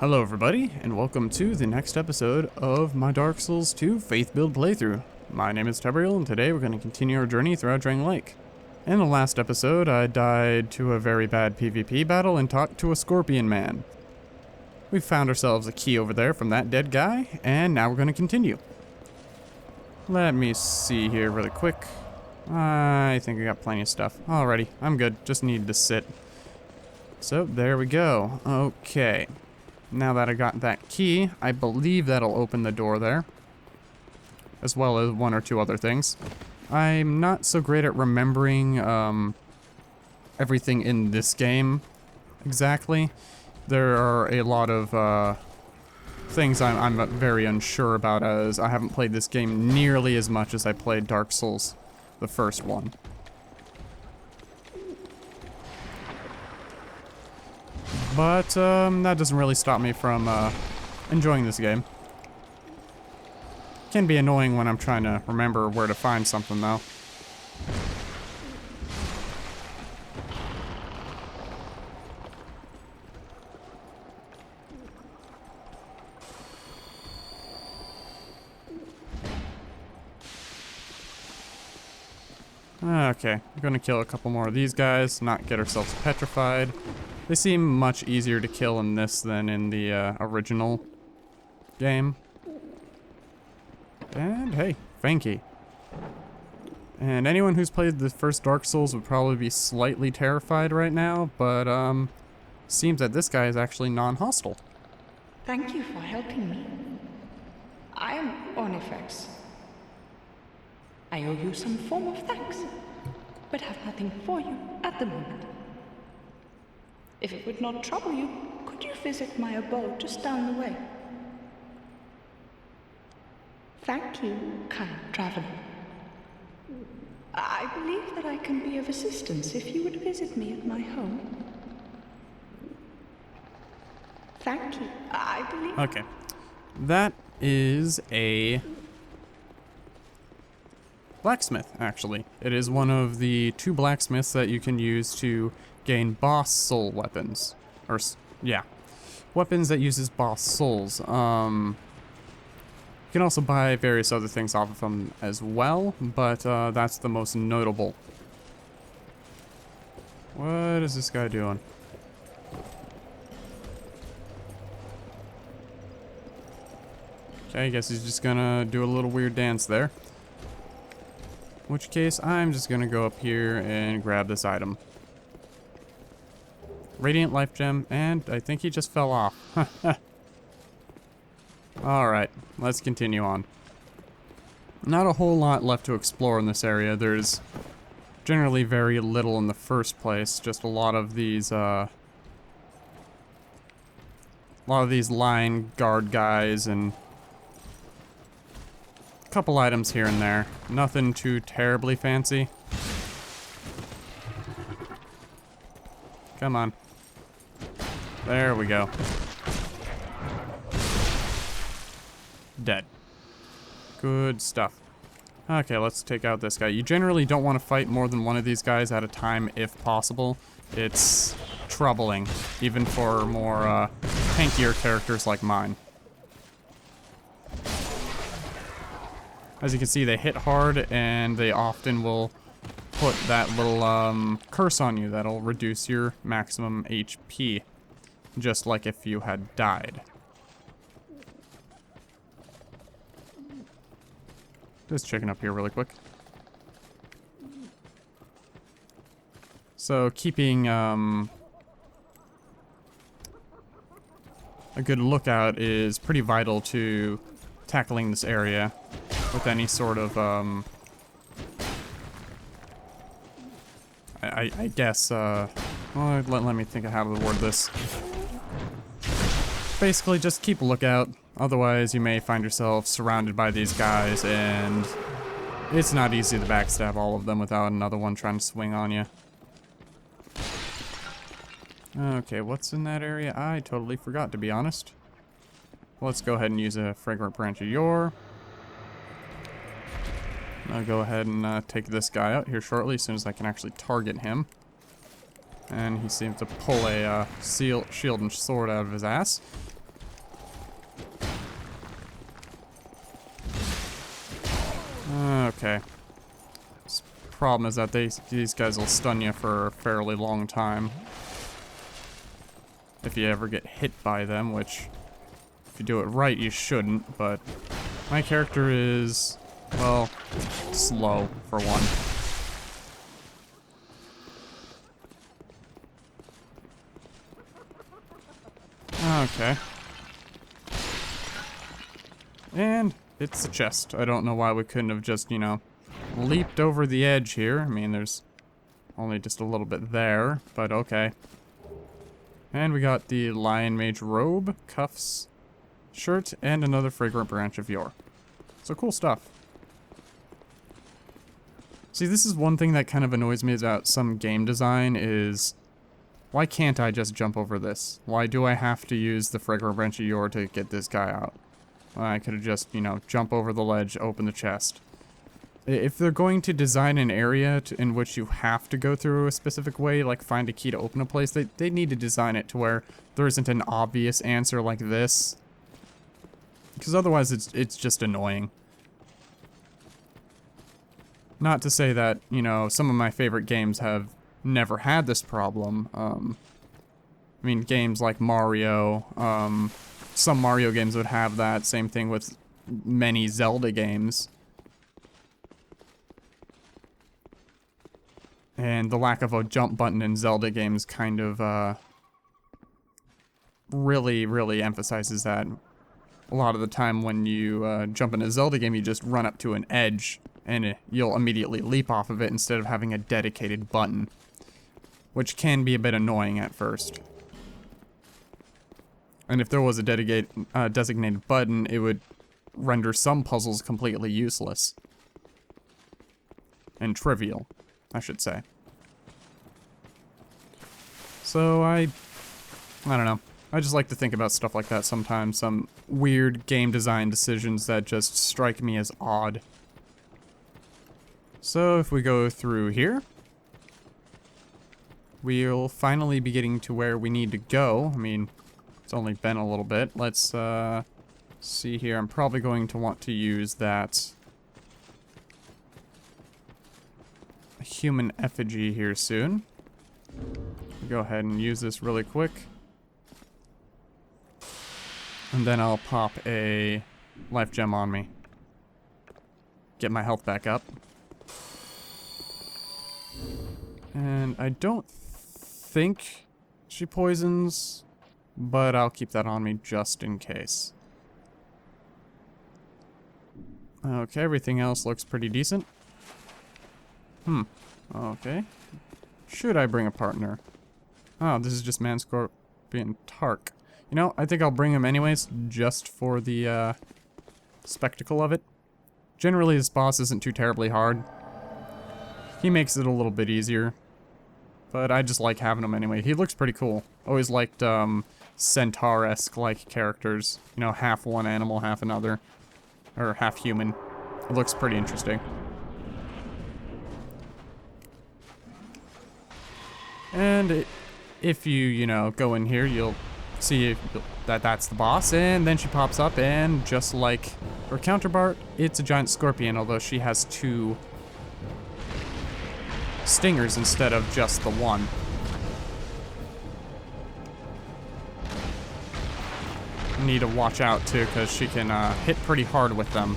Hello everybody, and welcome to the next episode of my Dark Souls 2 Faith Build playthrough. My name is Tebriel, and today we're going to continue our journey throughout Drangleic. In the last episode, I died to a very bad PvP battle and talked to a scorpion man. We found ourselves a key over there from that dead guy, and now we're going to continue. Let me see here really quick. I think I got plenty of stuff. Alrighty, I'm good, just need to sit. So, there we go. Okay. Now that I got that key, I believe that'll open the door there. As well as one or two other things. I'm not so great at remembering everything in this game exactly. There are a lot of things I'm very unsure about, as I haven't played this game nearly as much as I played Dark Souls, the first one. But that doesn't really stop me from enjoying this game. Can be annoying when I'm trying to remember where to find something, though. Okay, we're gonna kill a couple more of these guys, not get ourselves petrified. They seem much easier to kill in this than in the original game. And hey, Fanky. And anyone who's played the first Dark Souls would probably be slightly terrified right now, but seems that this guy is actually non-hostile. Thank you for helping me. I am Ornifex. I owe you some form of thanks, but have nothing for you at the moment. If it would not trouble you, could you visit my abode just down the way? Thank you, kind traveler. I believe that I can be of assistance if you would visit me at my home. Thank you. I believe... Okay. That is a blacksmith, actually. It is one of the two blacksmiths that you can use to gain boss soul weapons. Or, yeah. Weapons that uses boss souls. You can also buy various other things off of them as well, but that's the most notable. What is this guy doing? Okay, I guess he's just gonna do a little weird dance there. In which case, I'm just gonna go up here and grab this item. Radiant Life Gem, and I think he just fell off. Alright, let's continue on. Not a whole lot left to explore in this area. There's generally very little in the first place, just a lot of these line guard guys and a couple items here and there. Nothing too terribly fancy. Come on. There we go. Dead. Good stuff. Okay, let's take out this guy. You generally don't want to fight more than one of these guys at a time if possible. It's troubling, even for more tankier characters like mine. As you can see, they hit hard, and they often will put that little curse on you that'll reduce your maximum HP, just like if you had died. Just checking up here really quick. So keeping a good lookout is pretty vital to tackling this area with any sort of I guess well, let me think of how to word this. Basically, just keep a lookout. Otherwise, you may find yourself surrounded by these guys, and it's not easy to backstab all of them without another one trying to swing on you. Okay, what's in that area? I totally forgot, to be honest. Let's go ahead and use a Fragrant Branch of Yore. I'll go ahead and take this guy out here shortly, as soon as I can actually target him. And he seems to pull a shield and sword out of his ass. Okay. Problem is that these guys will stun you for a fairly long time. If you ever get hit by them, which, if you do it right, you shouldn't, but my character is, well, slow, for one. Okay. And it's a chest. I don't know why we couldn't have just, you know, leaped over the edge here. I mean, there's only just a little bit there, but okay. And we got the Lion Mage robe, cuffs, shirt, and another fragrant branch of yore. So cool stuff. See, this is one thing that kind of annoys me about some game design is, why can't I just jump over this? Why do I have to use the fragrant branch of yore to get this guy out? I could have just, you know, jump over the ledge, open the chest. If they're going to design an area in which you have to go through a specific way, like find a key to open a place, they need to design it to where there isn't an obvious answer like this. Because otherwise it's just annoying. Not to say that, you know, some of my favorite games have never had this problem. I mean, games like Mario, some Mario games would have that. Same thing with many Zelda games. And the lack of a jump button in Zelda games kind of, really emphasizes that. A lot of the time when you jump in a Zelda game, you just run up to an edge, and you'll immediately leap off of it instead of having a dedicated button. Which can be a bit annoying at first. And if there was a designated button, it would render some puzzles completely useless. And trivial, I should say. So I don't know. I just like to think about stuff like that sometimes. Some weird game design decisions that just strike me as odd. So if we go through here, we'll finally be getting to where we need to go. I mean, it's only been a little bit. Let's see here. I'm probably going to want to use that human effigy here soon. Go ahead and use this really quick. And then I'll pop a life gem on me. Get my health back up. And I don't think she poisons, but I'll keep that on me just in case. Okay, everything else looks pretty decent. Okay. Should I bring a partner? Oh, this is just Man Scorpion Tark. You know, I think I'll bring him anyways, just for the spectacle of it. Generally, this boss isn't too terribly hard. He makes it a little bit easier. But I just like having him anyway. He looks pretty cool. Always liked centaur-esque like characters. You know, half one animal, half another. Or half human. It looks pretty interesting. And if you know, go in here, you'll see that that's the boss. And then she pops up, and just like her counterpart, it's a giant scorpion, although she has 2 stingers instead of just the one. Need to watch out too, because she can hit pretty hard with them.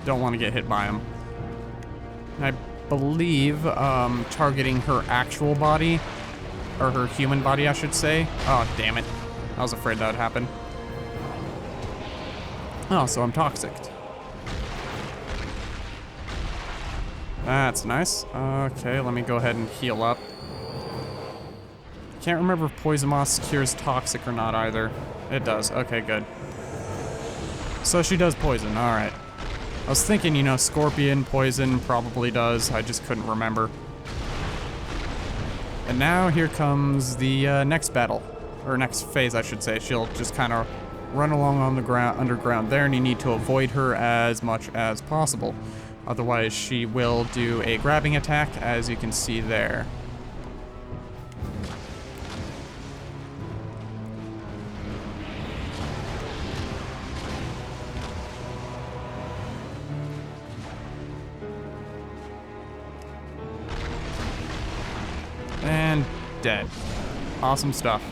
Don't want to get hit by them. I believe targeting her actual body, or her human body I should say. Oh damn it, I was afraid that would happen. Oh, so I'm toxic. That's nice. Okay, let me go ahead and heal up. Can't remember if poison moss cures toxic or not either. It does. Okay, good. So she does poison. Alright. I was thinking, you know, scorpion poison probably does. I just couldn't remember. And now here comes the next battle. Or next phase, I should say. She'll just kind of run along on the ground, underground there, and you need to avoid her as much as possible. Otherwise, she will do a grabbing attack, as you can see there. And dead. Awesome stuff.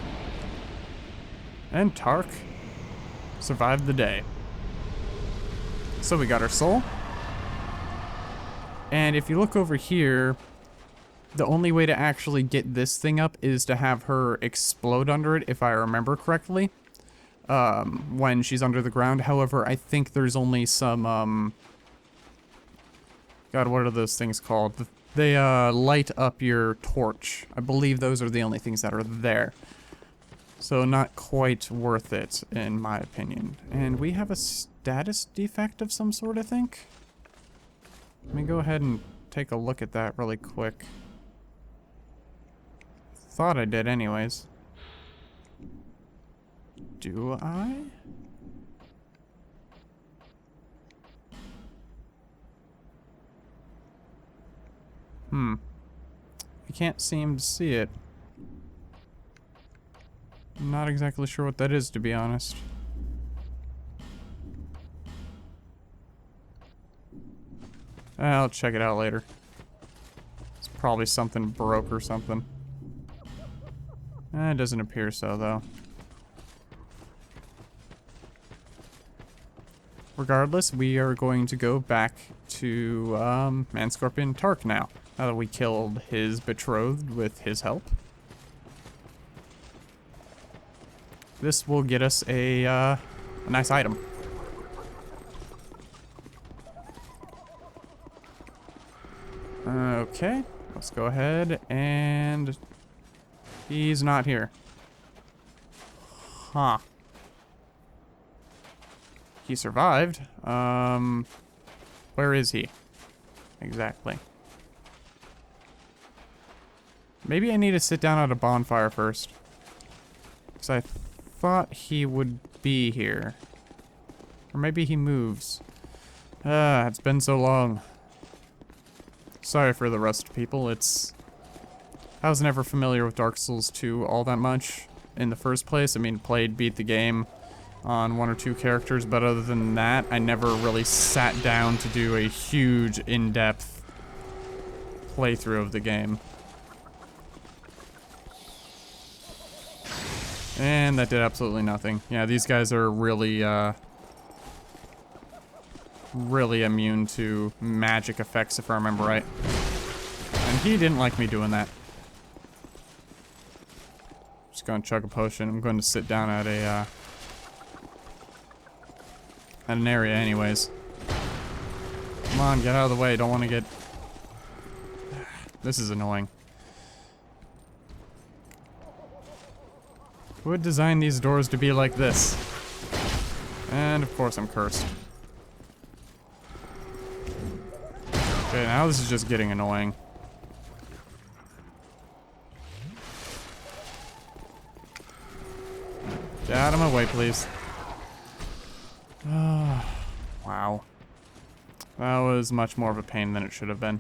And Tark survived the day. So we got our soul. And if you look over here, the only way to actually get this thing up is to have her explode under it, if I remember correctly. When she's under the ground. However, I think there's only some, God, what are those things called? They, light up your torch. I believe those are the only things that are there. So not quite worth it, in my opinion. And we have a status defect of some sort, I think. Let me go ahead and take a look at that really quick. Thought I did anyways. Do I? I can't seem to see it. I'm not exactly sure what that is, to be honest. I'll check it out later. It's probably something broke or something. It doesn't appear so, though. Regardless, we are going to go back to Man Scorpion Tark now that we killed his betrothed with his help. This will get us a nice item. Okay, let's go ahead and... He's not here. Huh. He survived. Where is he? Exactly. Maybe I need to sit down at a bonfire first. Because I thought he would be here. Or maybe he moves. It's been so long. Sorry for the rest of people. I was never familiar with Dark Souls 2 all that much in the first place. I mean, beat the game on 1 or 2 characters, but other than that, I never really sat down to do a huge, in-depth playthrough of the game. And that did absolutely nothing. Yeah, these guys are really, really immune to magic effects, if I remember right. And he didn't like me doing that. Just gonna chug a potion. I'm going to sit down at a, at an area anyways. Come on, get out of the way. Don't want to get... This is annoying. Who would design these doors to be like this? And of course I'm cursed. Okay, now this is just getting annoying. Get out of my way, please. Wow. That was much more of a pain than it should have been.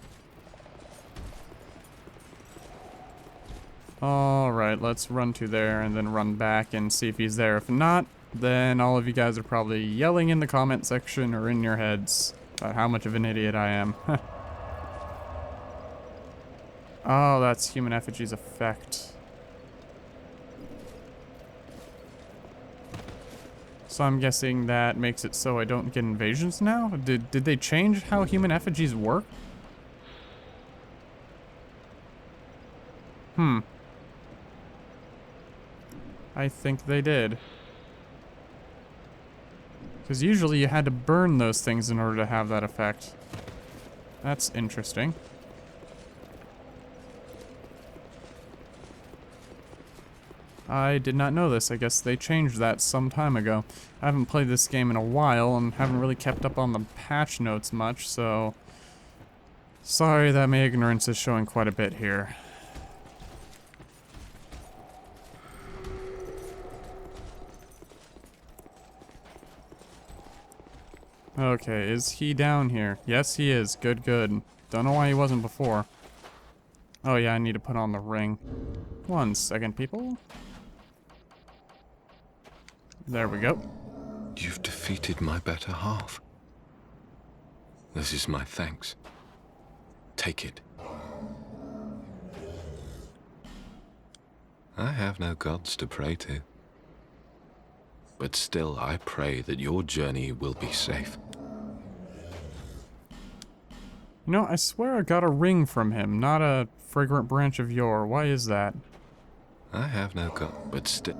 Alright, let's run to there and then run back and see if he's there. If not, then all of you guys are probably yelling in the comment section or in your heads about how much of an idiot I am. Oh, that's Human Effigy's effect. So I'm guessing that makes it so I don't get invasions now? Did they change how Human Effigies work? I think they did. Because usually you had to burn those things in order to have that effect. That's interesting. I did not know this. I guess they changed that some time ago. I haven't played this game in a while and haven't really kept up on the patch notes much, so... Sorry that my ignorance is showing quite a bit here. Okay, is he down here? Yes, he is. Good, good. Don't know why he wasn't before. Oh yeah, I need to put on the ring. 1 second, people. There we go. You've defeated my better half. This is my thanks. Take it. I have no gods to pray to. But still, I pray that your journey will be safe. You know, I swear I got a ring from him, not a fragrant branch of yore. Why is that? I have no god, but still.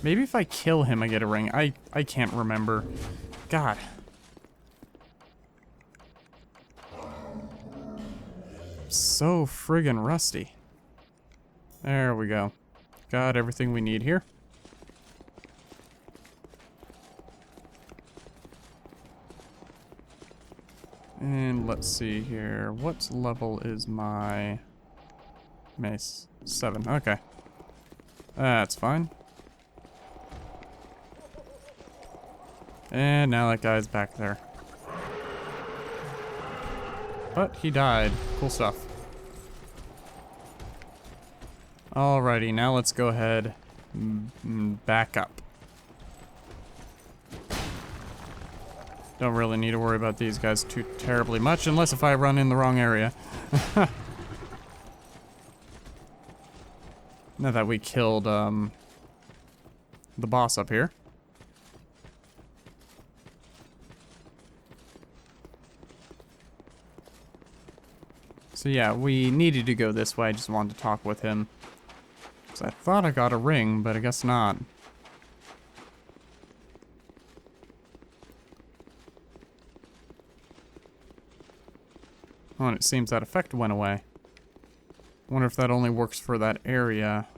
Maybe if I kill him, I get a ring. I can't remember. God. So friggin' rusty. There we go. Got everything we need here. And let's see here. What level is my mace? 7. Okay. That's fine. And now that guy's back there. But he died. Cool stuff. Alrighty, now let's go ahead and back up. Don't really need to worry about these guys too terribly much, unless if I run in the wrong area. Now that we killed the boss up here. So yeah, we needed to go this way. I just wanted to talk with him. Because I thought I got a ring, but I guess not. Oh, and it seems that effect went away. Wonder if that only works for that area.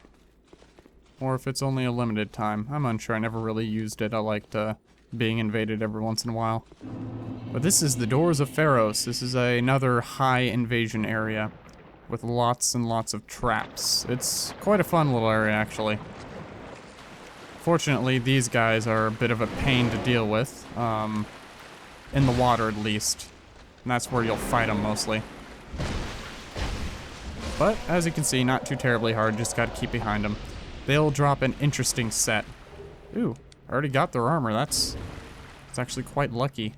Or if it's only a limited time. I'm unsure. I never really used it. I liked being invaded every once in a while. But this is the Doors of Pharros. This is another high invasion area with lots and lots of traps. It's quite a fun little area, actually. Fortunately, these guys are a bit of a pain to deal with. In the water, at least. And that's where you'll fight them mostly. But, as you can see, not too terribly hard. Just gotta keep behind them. They'll drop an interesting set. Ooh, I already got their armor. That's actually quite lucky.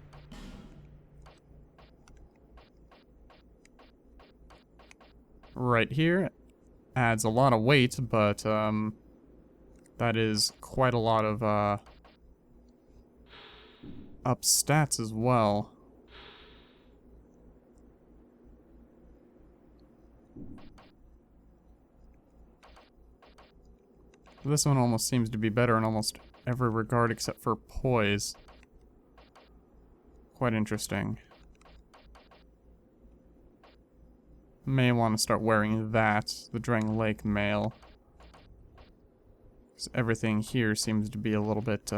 Right here adds a lot of weight, but that is quite a lot of up stats as well. This one almost seems to be better in almost every regard except for poise. Quite interesting. May want to start wearing that, the Drangleic mail. Because everything here seems to be a little bit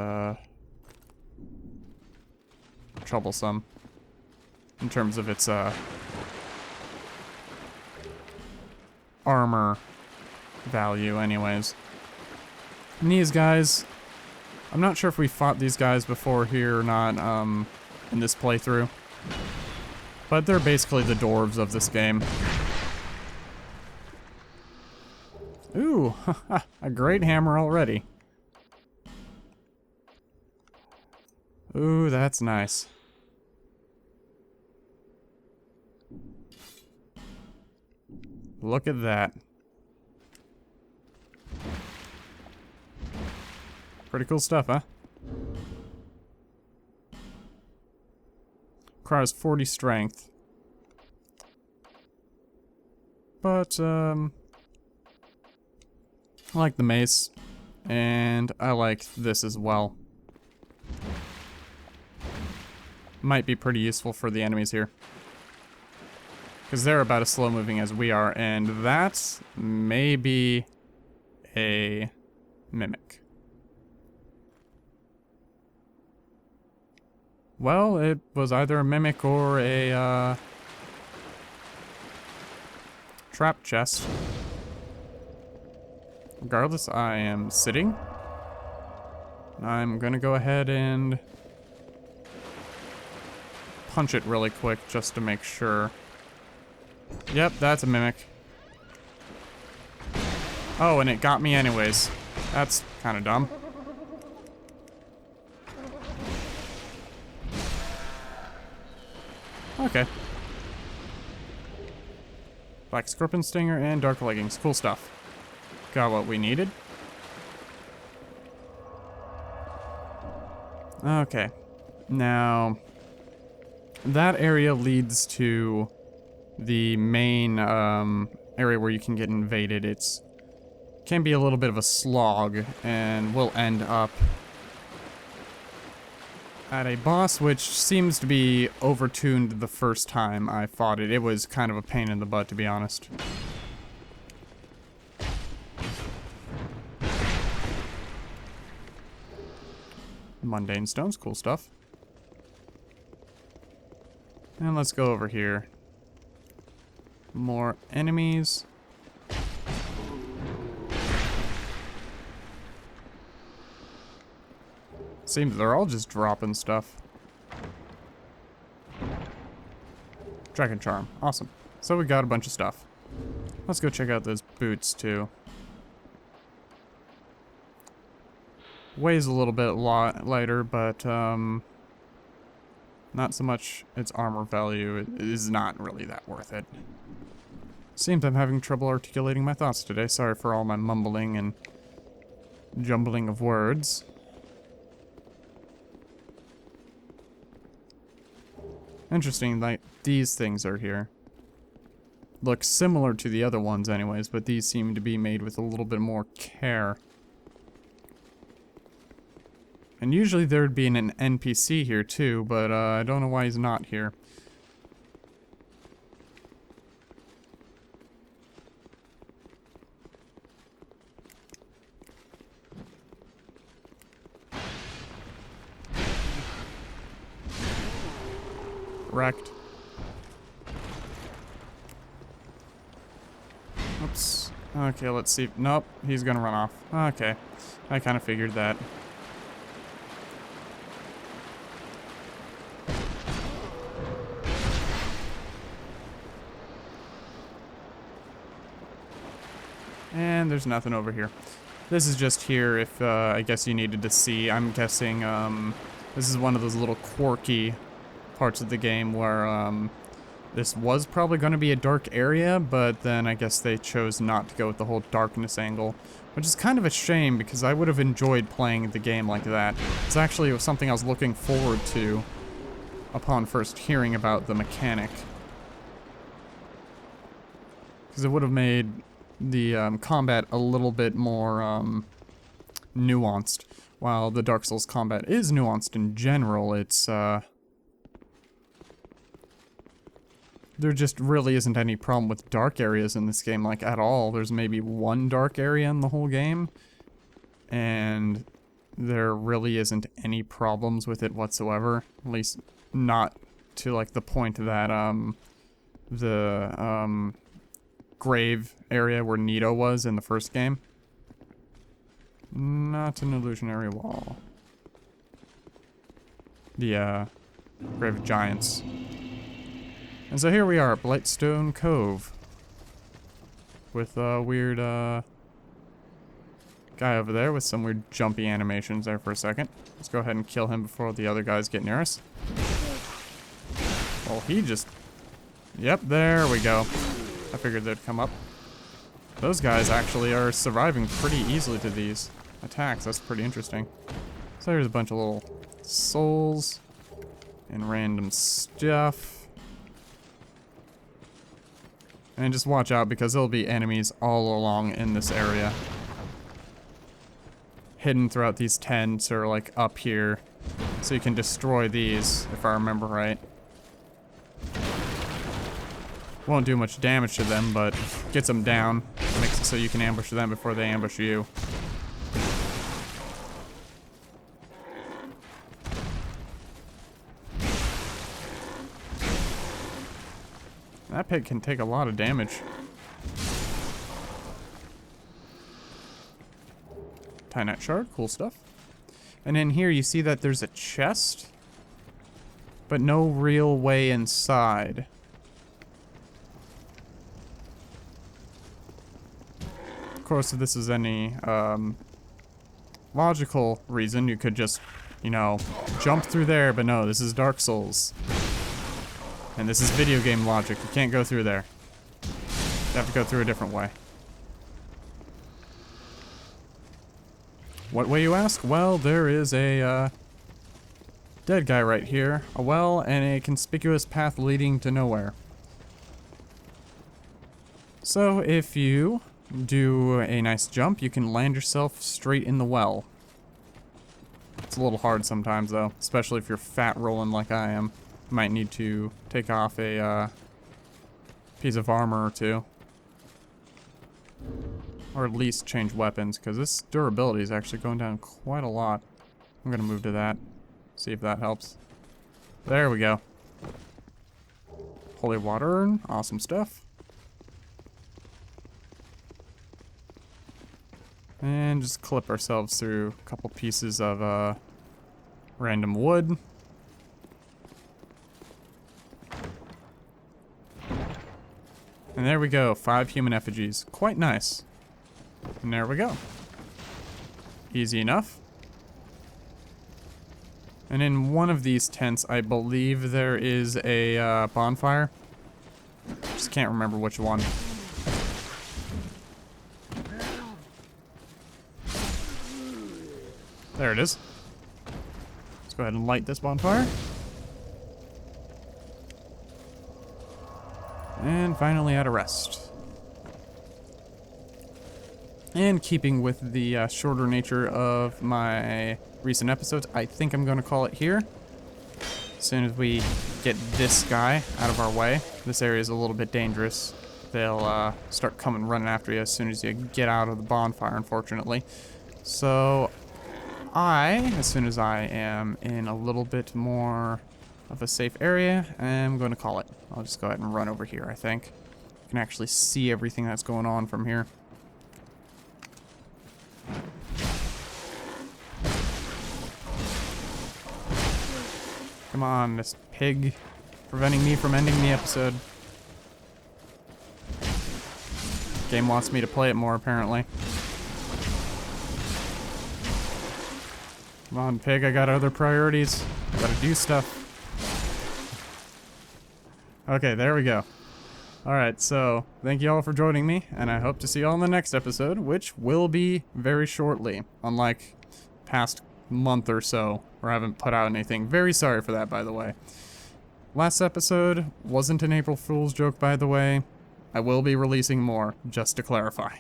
troublesome in terms of its armor value anyways. And these guys, I'm not sure if we fought these guys before here or not in this playthrough. But they're basically the dwarves of this game. Ooh, a great hammer already. Ooh, that's nice. Look at that. Pretty cool stuff, huh? Requires 40 strength. But, I like the mace. And I like this as well. Might be pretty useful for the enemies here. Because they're about as slow moving as we are. And that may be a mimic. Well, it was either a mimic or a trap chest. Regardless, I am sitting. I'm gonna go ahead and punch it really quick just to make sure. Yep, that's a mimic. Oh, and it got me anyways. That's kind of dumb. Okay. Black Scorpion Stinger and Dark Leggings. Cool stuff. Got what we needed. Okay. Now, that area leads to the main area where you can get invaded. It's can be a little bit of a slog, and we'll end up at a boss which seems to be overtuned the first time I fought it. It was kind of a pain in the butt, to be honest. Mundane stones, cool stuff. And let's go over here. More enemies. Seems they're all just dropping stuff. Dragon Charm. Awesome. So we got a bunch of stuff. Let's go check out those boots, too. Weighs a little bit lighter, but, not so much its armor value. It is not really that worth it. Seems I'm having trouble articulating my thoughts today. Sorry for all my mumbling and jumbling of words. Interesting, like, these things are here. Look similar to the other ones anyways, but these seem to be made with a little bit more care. And usually there'd be an NPC here too, but I don't know why he's not here. Wrecked. Oops. Okay, let's see. Nope, he's gonna run off. Okay, I kind of figured that. And there's nothing over here. This is just here if, I guess you needed to see. I'm guessing, this is one of those little quirky parts of the game where, this was probably going to be a dark area, but then I guess they chose not to go with the whole darkness angle, which is kind of a shame because I would have enjoyed playing the game like that. It's actually something I was looking forward to upon first hearing about the mechanic. Because it would have made the combat a little bit more nuanced. While the Dark Souls combat is nuanced in general, it's there just really isn't any problem with dark areas in this game, like, at all. There's maybe one dark area in the whole game, and there really isn't any problems with it whatsoever. At least not to, like, the point that, the, grave area where Nito was in the first game. Not an illusionary wall. The, Grave of Giants. And so here we are at Blightstone Cove. With a weird, guy over there with some weird jumpy animations there for a second. Let's go ahead and kill him before the other guys get near us. Oh, he just... Yep, there we go. I figured they'd come up. Those guys actually are surviving pretty easily to these attacks. That's pretty interesting. So there's a bunch of little souls and random stuff. And just watch out because there'll be enemies all along in this area. Hidden throughout these tents or like up here. So you can destroy these, if I remember right. Won't do much damage to them, but gets them down. Makes it so you can ambush them before they ambush you. That pig can take a lot of damage. Tynite shard, cool stuff. And in here you see that there's a chest, but no real way inside. Of course, if this is any logical reason, you could just, you know, jump through there, but no, this is Dark Souls. And this is video game logic. You can't go through there. You have to go through a different way. What way, you ask? Well, there is a dead guy right here, a well, and a conspicuous path leading to nowhere. So if you do a nice jump, you can land yourself straight in the well. It's a little hard sometimes though, especially if you're fat rolling like I am. You might need to take off a piece of armor or two. Or at least change weapons, because this durability is actually going down quite a lot. I'm gonna move to that, see if that helps. There we go. Holy water, awesome stuff. And just clip ourselves through a couple pieces of random wood. And there we go, 5 human effigies. Quite nice. And there we go. Easy enough. And in one of these tents, I believe there is a bonfire. Just can't remember which one. There it is. Let's go ahead and light this bonfire. And finally at a rest. And keeping with the shorter nature of my recent episodes, I think I'm going to call it here. As soon as we get this guy out of our way. This area is a little bit dangerous. They'll start coming running after you as soon as you get out of the bonfire, unfortunately. So as soon as I am in a little bit more of a safe area, I'm going to call it. I'll just go ahead and run over here, I think. You can actually see everything that's going on from here. Come on, this pig preventing me from ending the episode. Game wants me to play it more, apparently. Come on, pig, I got other priorities. Gotta do stuff. Okay, there we go. Alright, so thank you all for joining me, and I hope to see you all in the next episode, which will be very shortly, unlike past month or so, where I haven't put out anything. Very sorry for that, by the way. Last episode wasn't an April Fool's joke, by the way. I will be releasing more, just to clarify.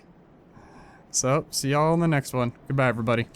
So, see y'all in the next one. Goodbye, everybody.